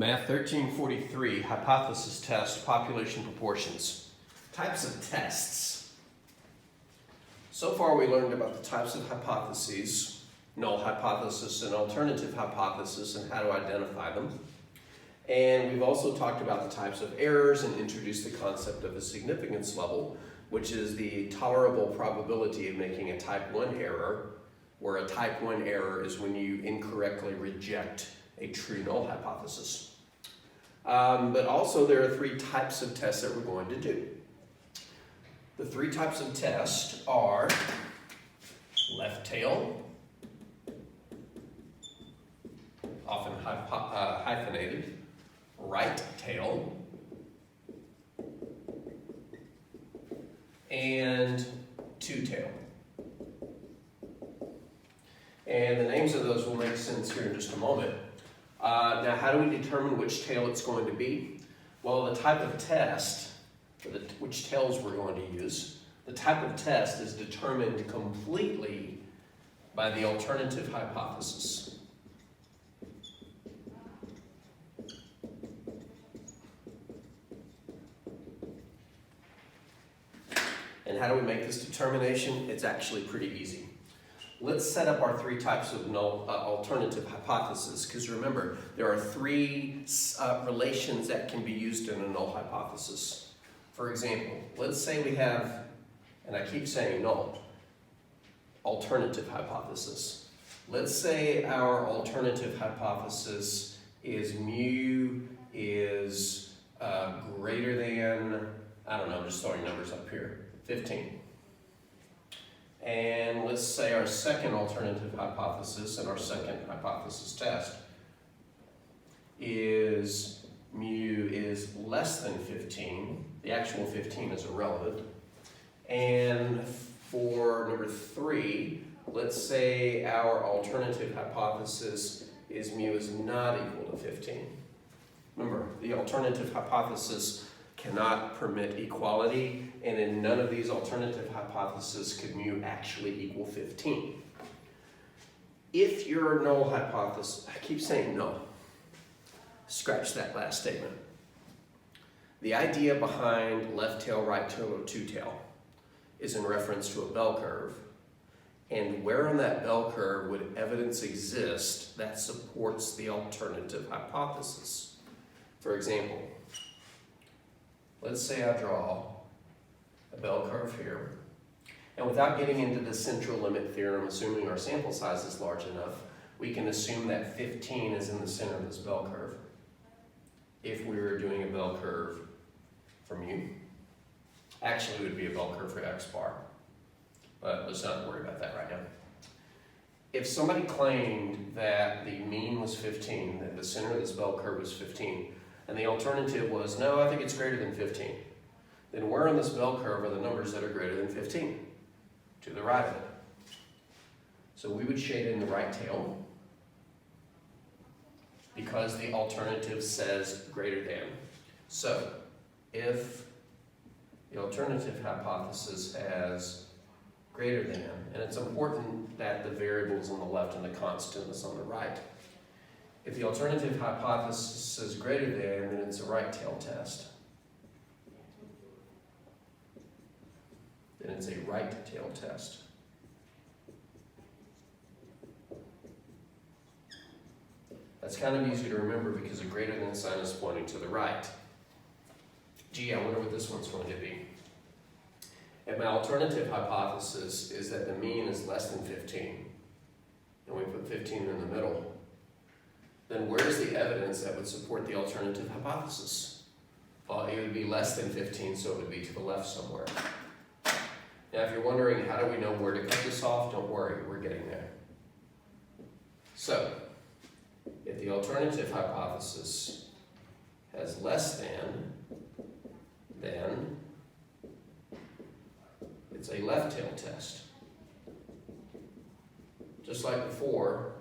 Math 1343, hypothesis test, population proportions. Types of tests. So far we learned about the types of hypotheses, null hypothesis and alternative hypothesis, and how to identify them. And we've also talked about the types of errors and introduced the concept of a significance level, which is the tolerable probability of making a type 1 error, where a type 1 error is when you incorrectly reject a true null hypothesis. But also there are three types of tests that we're going to do. The three types of tests are left tail, often hyphenated, right tail, and two tail. And the names of those will make sense here in just a moment. Now, how do we determine which tail it's going to be? Well, the type of test, or which tails we're going to use, the type of test is determined completely by the alternative hypothesis. And how do we make this determination? It's actually pretty easy. Let's set up our three types of null alternative hypothesis, because remember, there are three relations that can be used in a null hypothesis. For example, let's say we have, and I keep saying null, alternative hypothesis. Let's say our alternative hypothesis is mu is greater than, I don't know, I'm just throwing numbers up here, 15. And let's say our second alternative hypothesis and our second hypothesis test is mu is less than 15. The actual 15 is irrelevant. And for number 3, let's say our alternative hypothesis is mu is not equal to 15. Remember, the alternative hypothesis cannot permit equality, and in none of these alternative hypotheses could mu actually equal 15. If your null hypothesis, I keep saying null, scratch that last statement. The idea behind left tail, right tail, or two tail is in reference to a bell curve, and where on that bell curve would evidence exist that supports the alternative hypothesis? For example, let's say I draw a bell curve here, and without getting into the central limit theorem, assuming our sample size is large enough, we can assume that 15 is in the center of this bell curve if we were doing a bell curve for mu. Actually, it would be a bell curve for x bar, but let's not worry about that right now. If somebody claimed that the mean was 15, that the center of this bell curve was 15, and the alternative was, no, I think it's greater than 15, then where on this bell curve are the numbers that are greater than 15? To the right of it. So we would shade in the right tail because the alternative says greater than. So if the alternative hypothesis has greater than, and it's important that the variable is on the left and the constant is on the right. If the alternative hypothesis is greater than, then it's a right tail test. Then it's a right tail test. That's kind of easy to remember because a greater than sign is pointing to the right. Gee, I wonder what this one's going to be. If my alternative hypothesis is that the mean is less than 15, and we put 15 in the middle, then where's the evidence that would support the alternative hypothesis? Well, it would be less than 15, so it would be to the left somewhere. Now, if you're wondering how do we know where to cut this off, don't worry, we're getting there. So, if the alternative hypothesis has less than, then it's a left tail test. Just like before,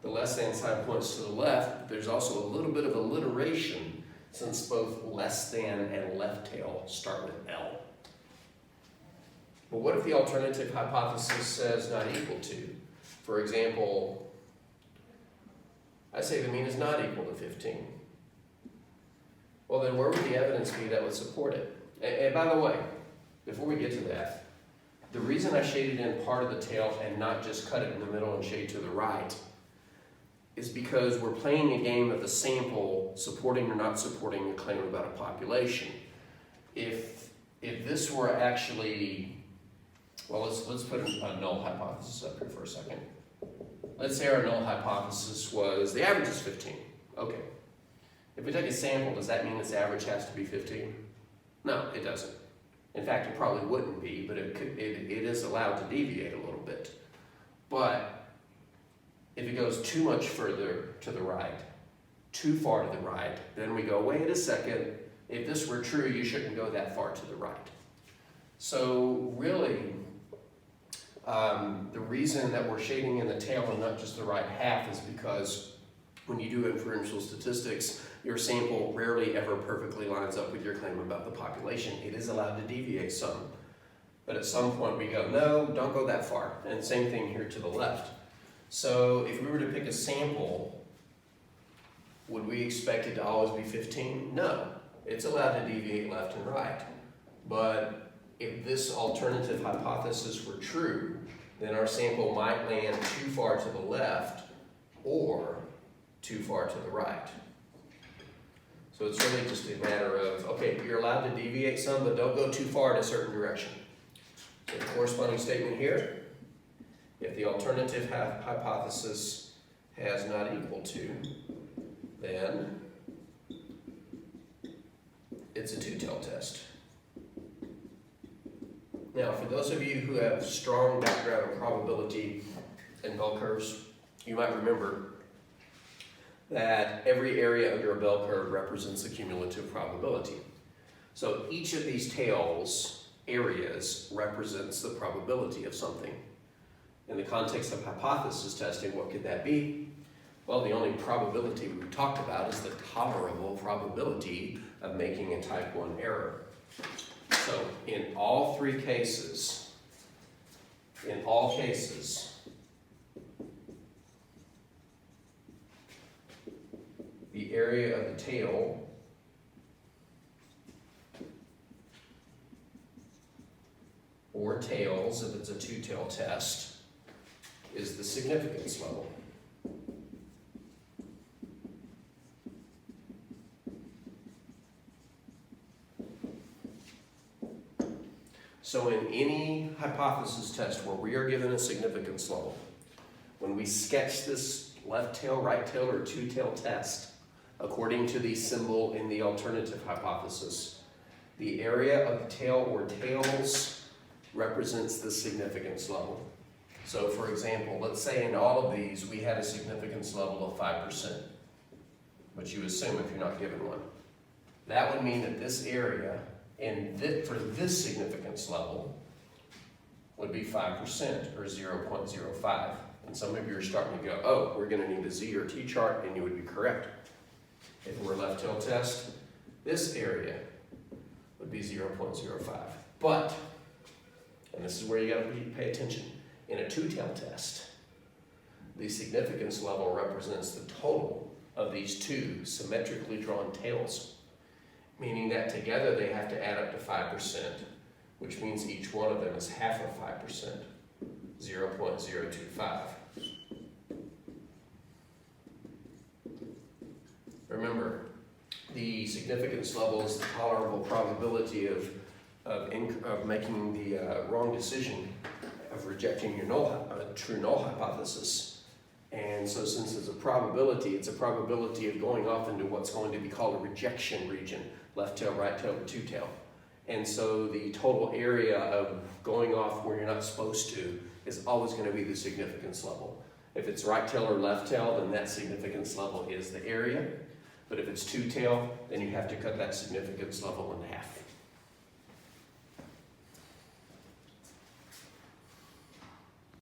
the less than sign points to the left, but there's also a little bit of alliteration since both less than and left tail start with L. But what if the alternative hypothesis says not equal to? For example, I say the mean is not equal to 15. Well, then where would the evidence be that would support it? And by the way, before we get to that, the reason I shaded in part of the tail and not just cut it in the middle and shade to the right is because we're playing a game of the sample supporting or not supporting a claim about a population. If this were actually, well, let's put a null hypothesis up here for a second. Let's say our null hypothesis was the average is 15. Okay. If we take a sample, does that mean its average has to be 15? No, it doesn't. In fact, it probably wouldn't be, but it is allowed to deviate a little bit. But if it goes too much further to the right, too far to the right, then we go, wait a second, if this were true, you shouldn't go that far to the right. So really, the reason that we're shading in the tail and not just the right half is because when you do inferential statistics, your sample rarely ever perfectly lines up with your claim about the population. It is allowed to deviate some. But at some point we go, no, don't go that far. And same thing here to the left. So if we were to pick a sample, would we expect it to always be 15? No. It's allowed to deviate left and right. But if this alternative hypothesis were true, then our sample might land too far to the left or too far to the right. So it's really just a matter of, okay, you're allowed to deviate some, but don't go too far in a certain direction. So the corresponding statement here, if the alternative hypothesis has not equal to, then it's a two-tailed test. Now, for those of you who have strong background in probability and bell curves, you might remember that every area under a bell curve represents a cumulative probability. So each of these tails, areas, represents the probability of something. In the context of hypothesis testing, what could that be? Well, the only probability we talked about is the tolerable probability of making a type 1 error. So in all cases, the area of the tail or tails, if it's a two-tailed test, is the significance level. So in any hypothesis test where we are given a significance level, when we sketch this left tail, right tail, or two-tail test, according to the symbol in the alternative hypothesis, the area of the tail or tails represents the significance level. So for example, let's say in all of these we had a significance level of 5%, which you assume if you're not given one. That would mean that this area for this significance level would be 5% or 0.05. And some of you are starting to go, oh, we're going to need a Z or T chart, and you would be correct. If it were a left tail test, this area would be 0.05. But, and this is where you got to pay attention, in a two-tail test, the significance level represents the total of these two symmetrically drawn tails, meaning that together they have to add up to 5%, which means each one of them is half of 5%, 0.025. Remember, the significance level is the tolerable probability of making the wrong decision, of rejecting your true null hypothesis. And so since it's a probability of going off into what's going to be called a rejection region, left tail, right tail, or two tail. And so the total area of going off where you're not supposed to is always going to be the significance level. If it's right tail or left tail, then that significance level is the area. But if it's two tail, then you have to cut that significance level in half.